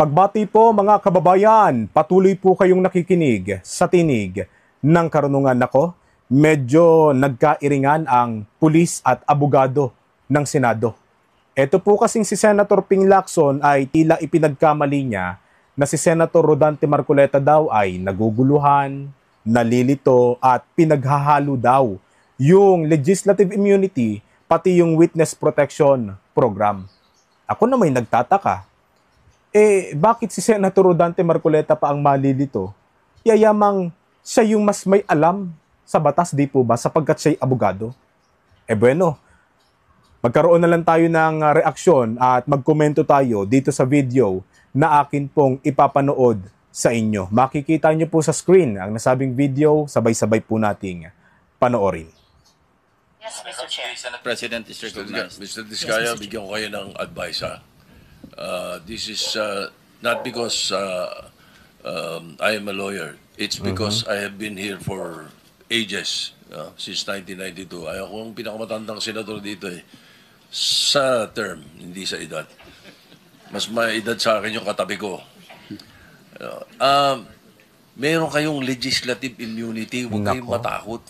Pagbati po mga kababayan, patuloy po kayong nakikinig sa tinig ng karunungan. Nako, medyo nagkairingan ang pulis at abogado ng Senado. Ito po kasing si Senator Ping Lacson ay tila ipinagkamali niya na si Senator Rodante Marcoleta daw ay naguguluhan, nalilito at pinaghahalo daw yung legislative immunity pati yung witness protection program. Ako na may nagtataka. Bakit si Senator Rodante Marcoleta pa ang malilito? Yayamang siya yung mas may alam sa batas, di po ba? Sapagkat siya'y abogado. Bueno, magkaroon na lang tayo ng reaksyon at magkomento tayo dito sa video na akin pong ipapanood sa inyo. Makikita nyo po sa screen ang nasabing video, sabay-sabay po nating panoorin. Yes, Mr. Chair. Senate President is recognized. Mr. Diskaya, bigyan ko kayo ng advice, ha? This is not because I am a lawyer. It's because I have been here for ages, since 1992. Ay akong pinakamatandang senador dito sa term, hindi sa edad. Mas may edad sa akin yung katabi ko. Meron kayong legislative immunity, huwag kayong matakot.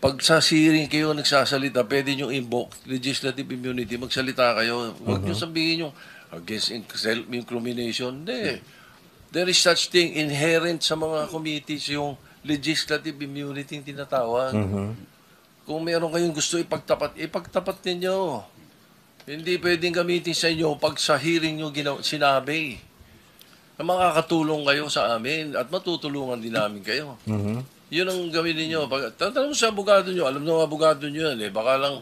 Pag sa hearing kayo nagsasalita, pwede nyo invoke legislative immunity, magsalita kayo. Huwag nyo sabihin yung against self-incrimination. Hindi. There is such thing inherent sa mga committees, yung legislative immunity yung tinatawag. Kung meron kayong gusto ipagtapat ninyo. Hindi pwedeng gamitin sa inyo pag sa hearing nyo sinabi. Na makakatulong kayo sa amin at matutulungan din namin kayo. Yun ang gawin ninyo. Tatanong sa abogado nyo, alam nyo ang abogado nyo yan baka lang,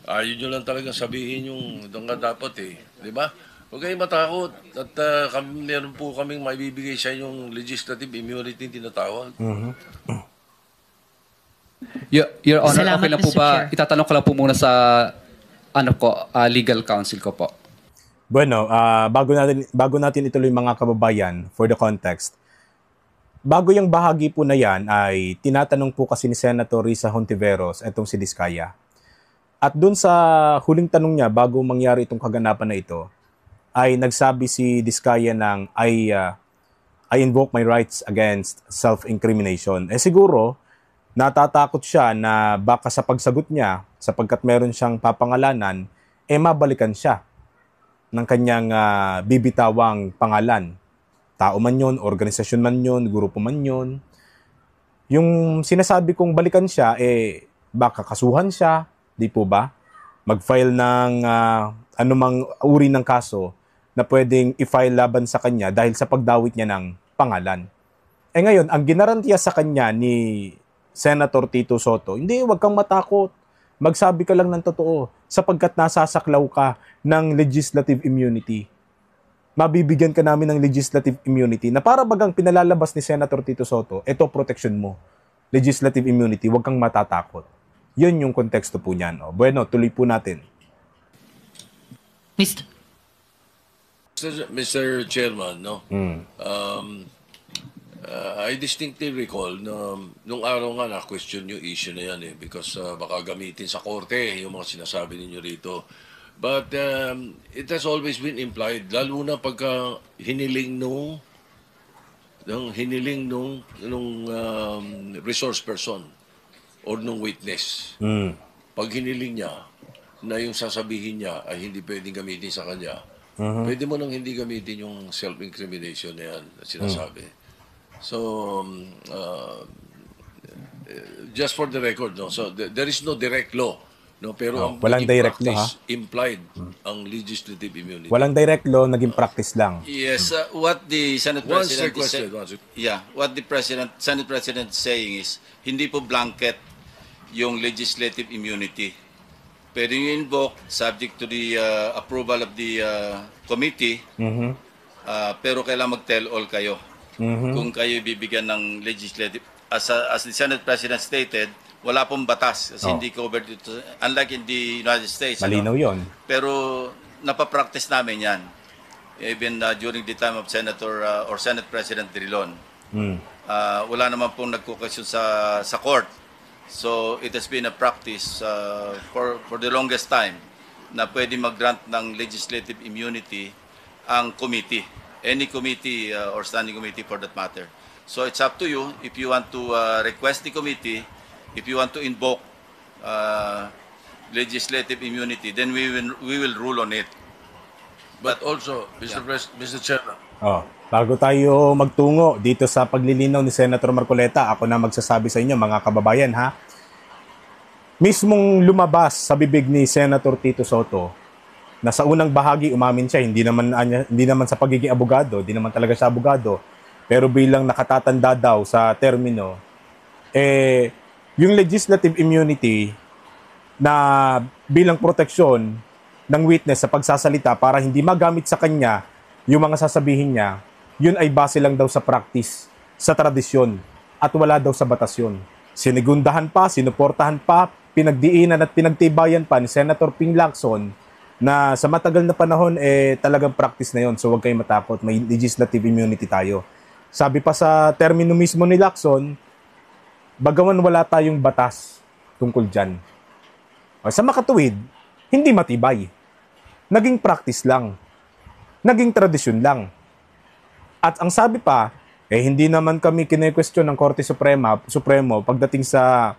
ayun nyo lang talaga sabihin yung dapat Di ba? Huwag kayong matakot. At meron po kaming maibibigay sa inyong legislative immunity tinatawag. Your Honor, Salamat, okay lang po Mr. ba? Chair. Itatanong ko lang po muna sa legal counsel ko po. Bueno, bago natin ituloy mga kababayan, for the context, bago yung bahagi po na yan ay tinatanong po kasi ni Senator Risa Hontiveros itong si Diskaya. At dun sa huling tanong niya bago mangyari itong kaganapan na ito, ay nagsabi si Diskaya ng I invoke my rights against self-incrimination. Siguro, natatakot siya na baka sa pagsagot niya, sapagkat meron siyang papangalanan, mabalikan siya ng kanyang bibitawang pangalan. Tao man yun, organisasyon man yun, grupo man yun. Yung sinasabi kong balikan siya, baka kasuhan siya, di po ba? Mag-file ng anumang uri ng kaso na pwedeng i-file laban sa kanya dahil sa pagdawit niya ng pangalan. Ngayon, ang ginarantiya sa kanya ni Senator Tito Soto, hindi, wag kang matakot. Magsabi ka lang ng totoo sapagkat nasasaklaw ka ng legislative immunity. Mabibigyan ka namin ng legislative immunity na para bagang pinalalabas ni Senator Tito Soto, ito protection mo. Legislative immunity, wag kang matatakot. Yun yung konteksto po niyan. Bueno, tuloy po natin. Mr. Chairman, I distinctly recall na nung araw nga na-question yung issue na yan because baka gamitin sa korte yung mga sinasabi ninyo rito. But it has always been implied, lalo na pagka hiniling nung resource person or nung witness. Pag hiniling niya na yung sasabihin niya ay hindi pwedeng gamitin sa kanya, pwede mo nang hindi gamitin yung self-incrimination na yan na sinasabi. So, just for the record, so there is no direct law, pero ang walang direct law, implied ang legislative immunity. Walang direct law, naging practice lang. Yes, what the Senate President what the Senate President is saying is hindi po blanket yung legislative immunity. Pwede yung invoke subject to the approval of the committee, pero kailangan mag-tell all kayo. Kung kayo bibigyan ng legislative, as the Senate President stated, wala pong batas kasi hindi covered ito, unlike in the United States. Malinaw yun. Pero napapractice namin yan. Even during the time of Senator or Senate President Drilon. Wala naman pong nagkukasyon sa court. So it has been a practice for the longest time na pwede mag-grant ng legislative immunity ang committee. any committee or standing committee for that matter. So it's up to you if you want to request the committee, if you want to invoke legislative immunity, then we will rule on it. But also, Mr. Chairman, Bago tayo magtungo dito sa paglilinaw ni Senator Marcoleta, ako na magsasabi sa inyo mga kababayan ha. Mismong lumabas sa bibig ni Senator Tito Sotto na sa unang bahagi umamin siya, hindi naman sa pagiging abogado, hindi naman talaga siya abogado, pero bilang nakatatanda daw sa termino, yung legislative immunity na bilang proteksyon ng witness sa pagsasalita para hindi magamit sa kanya yung mga sasabihin niya, yun ay base lang daw sa practice, sa tradisyon, at wala daw sa batas yun. Sinigundahan pa, sinuportahan pa, pinagdiinan at pinagtibayan pa ni Senator Ping Lacson na sa matagal na panahon, talagang practice na yun. So huwag kayong matakot, may legislative immunity tayo. Sabi pa sa termino mismo ni Lacson, bagaman wala tayong batas tungkol dyan. Sa makatuwid, hindi matibay. Naging practice lang. Naging tradisyon lang. At ang sabi pa, hindi naman kami kine-question ng Korte Supremo pagdating sa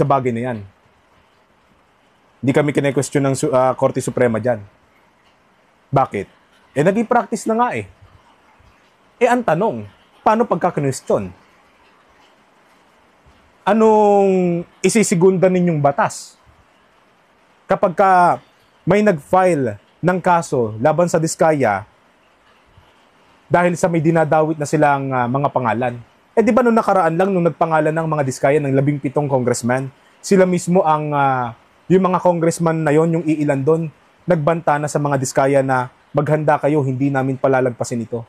bagay na yan. Hindi kami kine-question ng Korte Suprema dyan. Bakit? Naging practice na nga ang tanong, paano pagka-question? Anong isisigunda ninyong batas? Kapag may nag-file ng kaso laban sa Diskaya dahil sa may dinadawit na silang mga pangalan. Di ba nung nakaraan lang, nung nagpangalan ng mga Diskaya ng 17 congressman, sila mismo yung mga congressman na yon, yung iilan doon, nagbanta na sa mga Diskaya na maghanda kayo, hindi namin palalagpasin ito.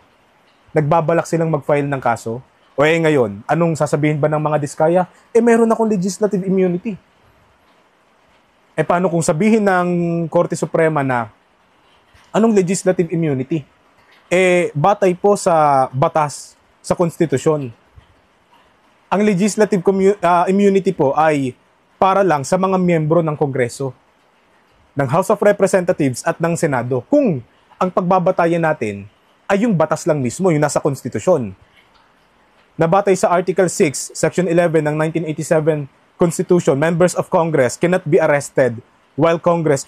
Nagbabalak silang mag-file ng kaso. Ngayon, anong sasabihin ba ng mga Diskaya? Meron akong legislative immunity. Paano kung sabihin ng Korte Suprema na anong legislative immunity? Batay po sa batas, sa konstitusyon. Ang legislative immunity po ay para lang sa mga miyembro ng Kongreso, ng House of Representatives at ng Senado. Kung ang pagbabatayan natin ay yung batas lang mismo, yung nasa konstitusyon. Nabatay sa Article 6, Section 11 ng 1987 Constitution, members of Congress cannot be arrested while Congress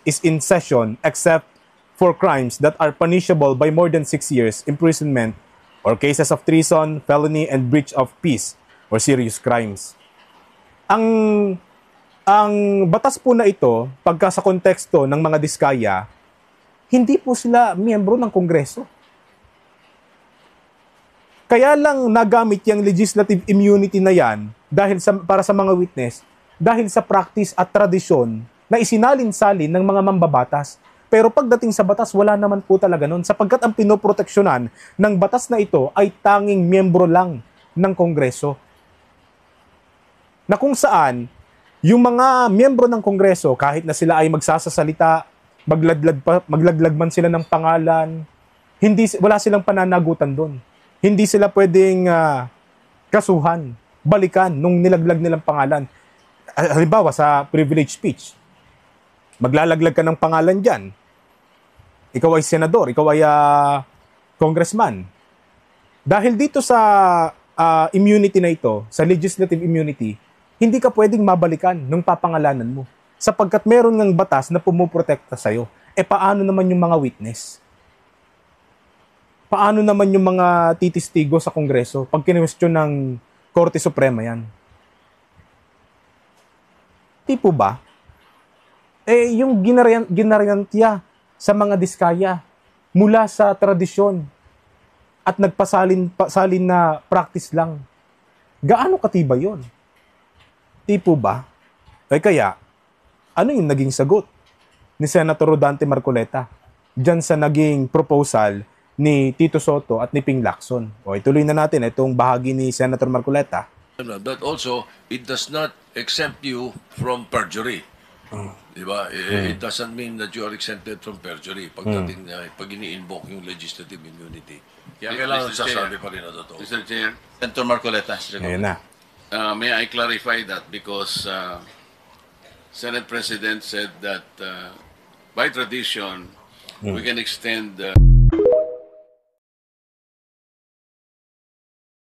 is in session except for crimes that are punishable by more than 6 years imprisonment or cases of treason, felony, and breach of peace or serious crimes. Ang batas po na ito, pagka sa konteksto ng mga Diskaya, hindi po sila miyembro ng Kongreso. Kaya lang nagamit yung legislative immunity na yan para sa mga witness dahil sa practice at tradisyon na isinalin-salin ng mga mambabatas. Pero pagdating sa batas, wala naman po talaga nun sapagkat ang pinoproteksyonan ng batas na ito ay tanging miyembro lang ng Kongreso. Na kung saan, yung mga miyembro ng Kongreso, kahit na sila ay magsasasalita, maglaglag man sila ng pangalan, wala silang pananagutan doon. Hindi sila pwedeng kasuhan, balikan nung nilaglag nilang pangalan. Halimbawa, sa privilege speech, maglalaglag ka ng pangalan dyan. Ikaw ay senador, ikaw ay congressman. Dahil dito sa immunity na ito, sa legislative immunity, hindi ka pwedeng mabalikan nung papangalanan mo. Sapagkat meron ng batas na pumuprotekta sa'yo. Paano naman yung mga witness? Paano naman yung mga titistigo sa Kongreso pag kinwestiyon ng Korte Suprema yan? Di po ba? Yung ginarantya sa mga Diskaya mula sa tradisyon at nagpasalin na practice lang. Gaano katibay yun? Di po ba? Kaya, ano yung naging sagot ni Senator Rodante Marcoleta dyan sa naging proposal ni Tito Sotto at ni Ping Lacson? Ituloy na natin itong bahagi ni Senator Marcoleta. but also, it does not exempt you from perjury. Diba? It doesn't mean that you are exempted from perjury pag ini-invoke yung legislative immunity. Kaya kailangan Mr. Chair. sasabi pa rin na totoo. Mr. Chair, Senator Marcoleta. Ngayon na. may I clarify that because Senate President said that by tradition, we can extend